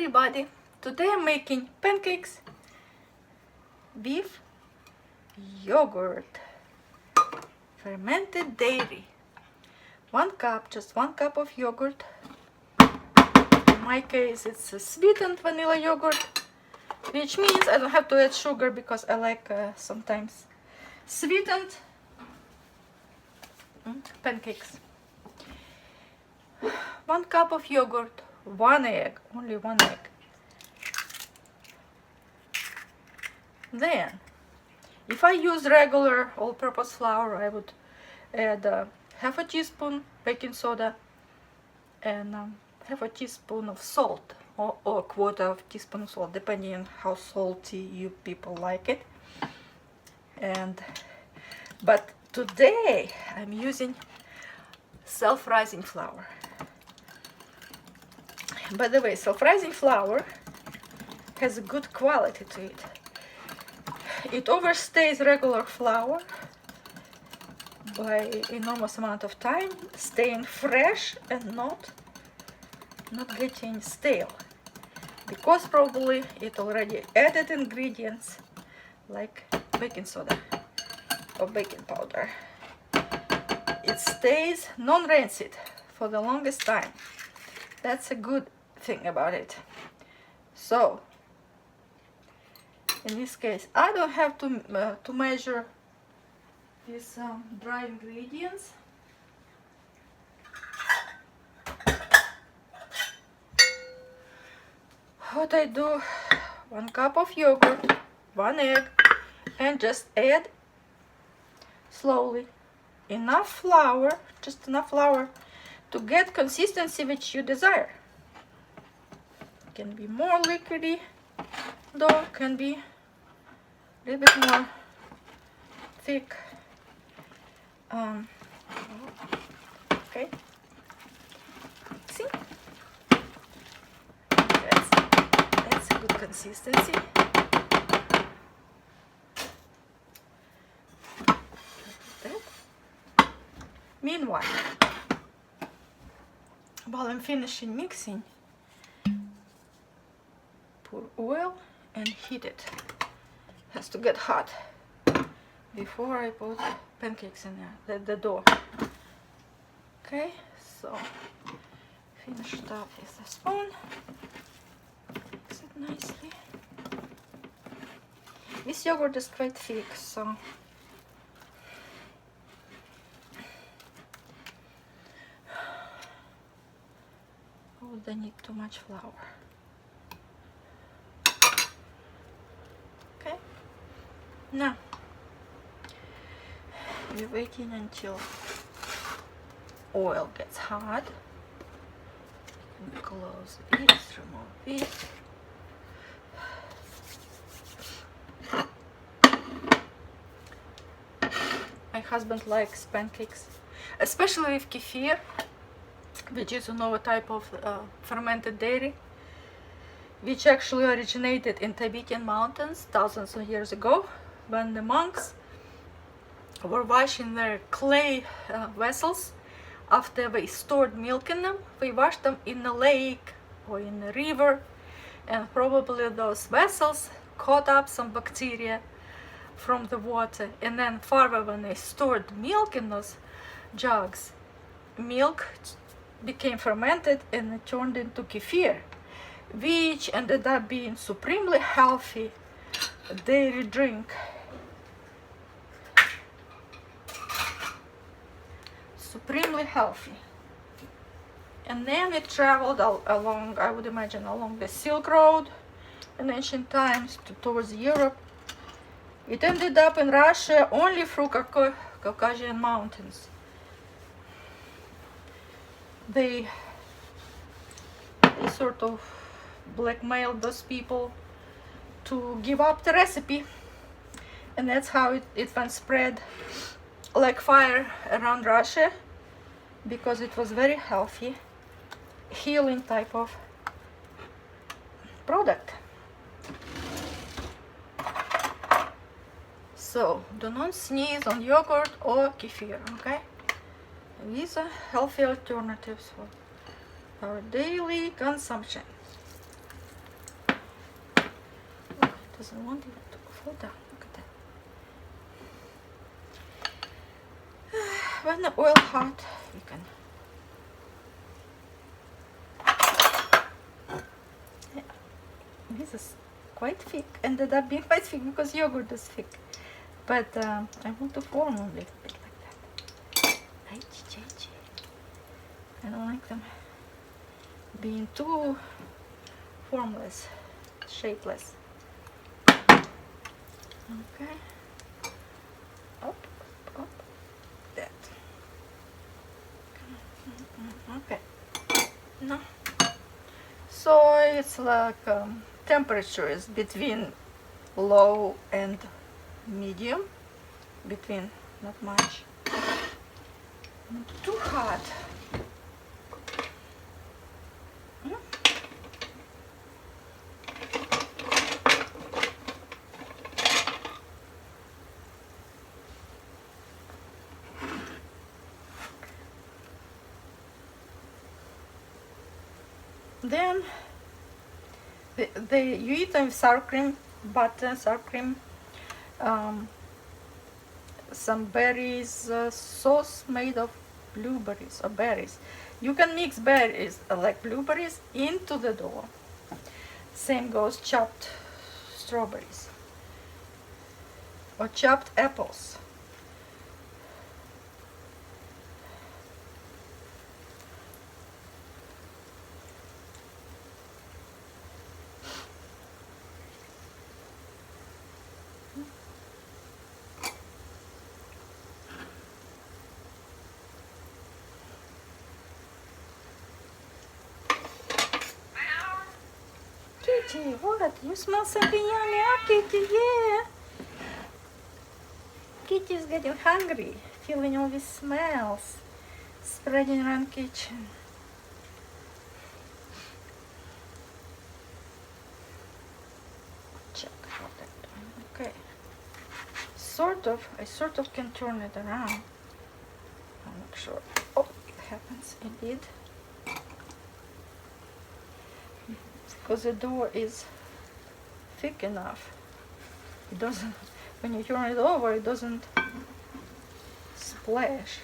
everybody! Today I'm making pancakes with yogurt, fermented dairy. 1 cup, just 1 cup of yogurt. In my case it's a sweetened vanilla yogurt, which means I don't have to add sugar because I like sometimes sweetened pancakes. 1 cup of yogurt, 1 egg, only 1 egg. Then, if I use regular all-purpose flour, I would add half a teaspoon baking soda and half a teaspoon of salt, or a quarter of teaspoon of salt, depending on how salty you people like it. But today I'm using self-rising flour. By the way, self-rising flour has a good quality to it. It overstays regular flour by enormous amount of time, staying fresh and not getting stale, because probably it already added ingredients like baking soda or baking powder. It stays non-rancid for the longest time. That's a good thing about it. So in this case I don't have to measure these dry ingredients. What I do, 1 cup of yogurt, 1 egg, and just add slowly enough flour, just enough flour to get consistency which you desire. Can be more liquidy dough, can be a little bit more thick. Okay, see, that's a good consistency. Meanwhile, while I'm finishing mixing, pour oil and heat it. Has to get hot before I put pancakes in there, the dough. Okay, so finish it off with a spoon. Mix it nicely. This yogurt is quite thick, so I wouldn't need too much flour. Okay, now we're waiting until oil gets hot. Close this, remove this. My husband likes pancakes, especially with kefir, which is another type of fermented dairy, which actually originated in Tibetan mountains thousands of years ago, when the monks were washing their clay vessels. After they stored milk in them, they washed them in a lake or in a river, and probably those vessels caught up some bacteria from the water, and then further when they stored milk in those jugs, milk became fermented and it turned into kefir, which ended up being supremely healthy dairy drink. Supremely healthy. And then it traveled along, I would imagine, along the Silk Road in ancient times towards Europe. It ended up in Russia only through Caucasian mountains. They sort of blackmailed those people to give up the recipe, and that's how it went spread like fire around Russia, because it was very healthy, healing type of product. So do not sneeze on yogurt or kefir, okay? These are healthy alternatives for our daily consumption. doesn't want even to fall down. Look at that. When the oil hot, you can. Yeah, this is quite thick. Ended up being quite thick because yogurt is thick. But I want to form a little bit like that. I don't like them being too formless, shapeless. Okay. Up, up, that. Okay. No. So it's like temperature is between low and medium. Between, not much. Not too hot. Then you eat them with sour cream, butter, sour cream, some berries, sauce made of blueberries or berries. You can mix berries like blueberries into the dough. Same goes chopped strawberries or chopped apples. Kitty, what? You smell something yummy, huh, Kitty? Yeah. Kitty is getting hungry, feeling all these smells spreading around kitchen. Check how they're doing. Okay. I sort of can turn it around. I'm not sure. Oh, it happens. It did. Because the dough is thick enough. It doesn't, when you turn it over, it doesn't splash.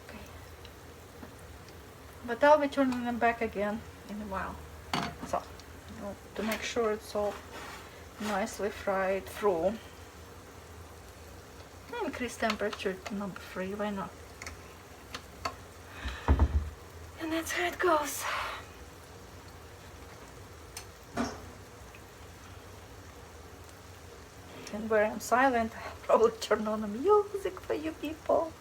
Okay. But I'll be turning them back again in a while. So, to make sure it's all nicely fried through. Increase temperature to number 3, why not? And that's how it goes. And where I'm silent, I'll probably turn on the music for you people.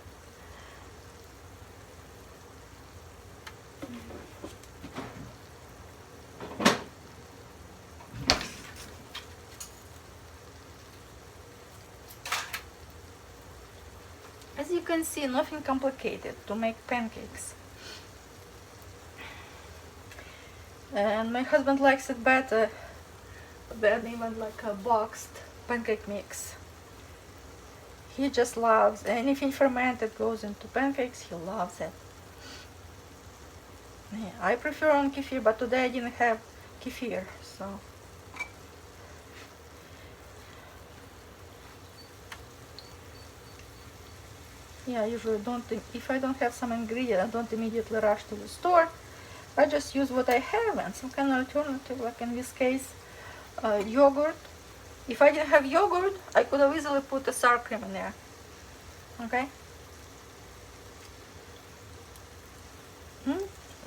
As you can see, nothing complicated to make pancakes. And my husband likes it better than even like a boxed pancake mix. He just loves anything fermented goes into pancakes. He loves it. Yeah, I prefer on kefir, but today I didn't have kefir, so. Yeah, I usually don't think, if I don't have some ingredient, I don't immediately rush to the store. I just use what I have and some kind of alternative, like in this case, yogurt. If I didn't have yogurt, I could have easily put the sour cream in there. Okay?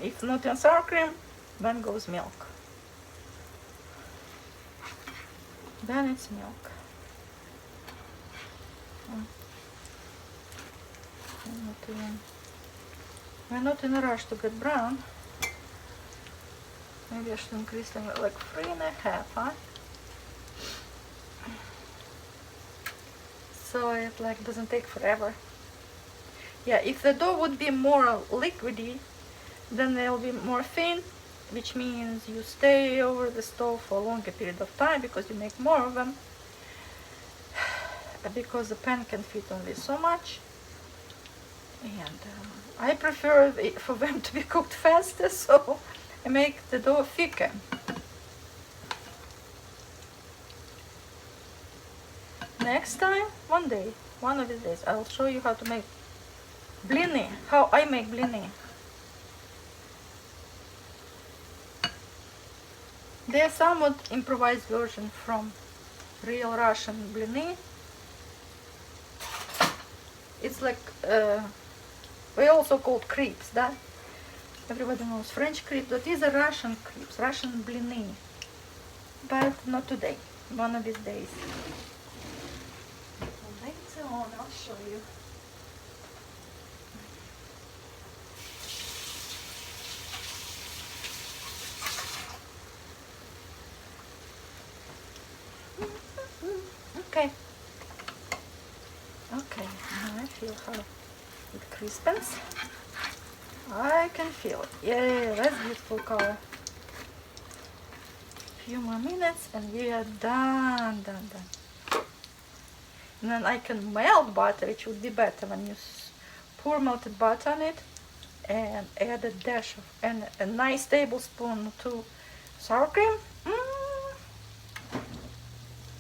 If not in sour cream, then goes milk. Then it's milk. We're not in a rush to get brown. Maybe I should increase them like 3.5, huh? So it like doesn't take forever. Yeah, if the dough would be more liquidy, then they'll be more thin, which means you stay over the stove for a longer period of time because you make more of them. Because the pan can fit only so much. And I prefer for them to be cooked faster, so I make the dough thicker. next time, one day, one of these days, I'll show you how to make blini, how I make blini. They're somewhat improvised version from real Russian blini. It's like, we also called crepes, that everybody knows French crepes, but these are Russian crepes, Russian blini. But not today, one of these days. Later on, I'll show you. Okay. Okay, now I feel how it crispens. I can feel it. Yeah, that's beautiful color. Few more minutes and we are done. And then I can melt butter, which would be better when you pour melted butter on it and add a dash of and a nice tablespoon or two sour cream.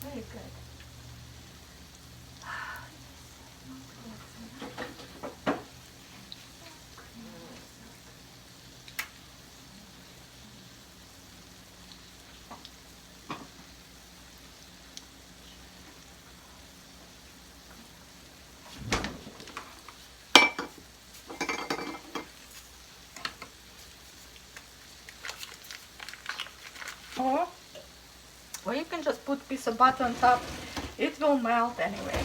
Very good. Or you can just put a piece of butter on top. It will melt anyway.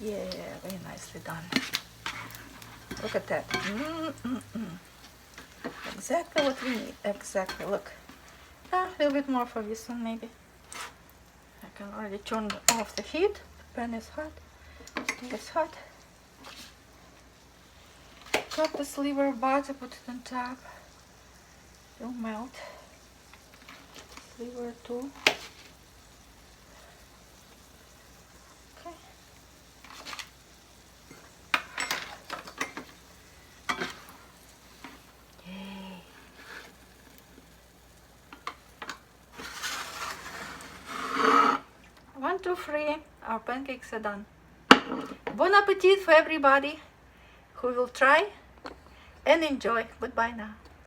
Yeah, very nicely done. Look at that. Exactly what we need. Exactly, look. A little bit more for this one maybe. I can already turn off the heat. The pan is hot. It's hot. Cut the sliver of butter, put it on top. It'll melt. Sliver too. Okay. Yay. 1, 2, 3. Our pancakes are done. Bon appetit for everybody who will try and enjoy. Goodbye now.